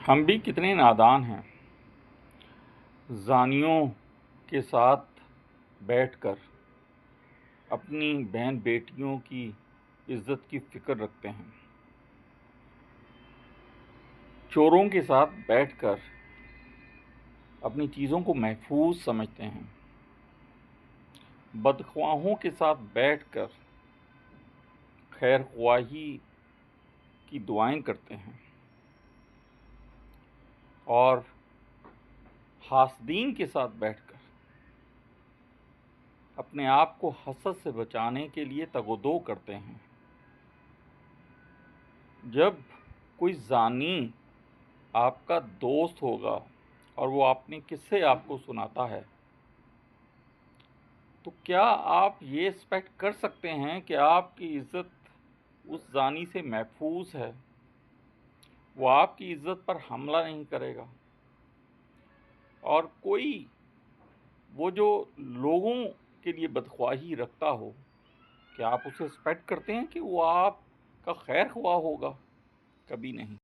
ہم بھی کتنے نادان ہیں، زانیوں کے ساتھ بیٹھ کر اپنی بہن بیٹیوں کی عزت کی فکر رکھتے ہیں، چوروں کے ساتھ بیٹھ کر اپنی چیزوں کو محفوظ سمجھتے ہیں، بدخواہوں کے ساتھ بیٹھ کر خیر خواہی کی دعائیں کرتے ہیں، اور حاسدین کے ساتھ بیٹھ کر اپنے آپ کو حسد سے بچانے کے لیے تگ و دو کرتے ہیں۔ جب کوئی زانی آپ کا دوست ہوگا اور وہ اپنے قصے آپ کو سناتا ہے، تو کیا آپ یہ ایکسپیکٹ کر سکتے ہیں کہ آپ کی عزت اس زانی سے محفوظ ہے؟ وہ آپ کی عزت پر حملہ نہیں کرے گا، اور کوئی وہ جو لوگوں کے لیے بدخواہی رکھتا ہو، کیا آپ اسے ایکسپیکٹ کرتے ہیں کہ وہ آپ کا خیر خواہ ہوگا؟ کبھی نہیں۔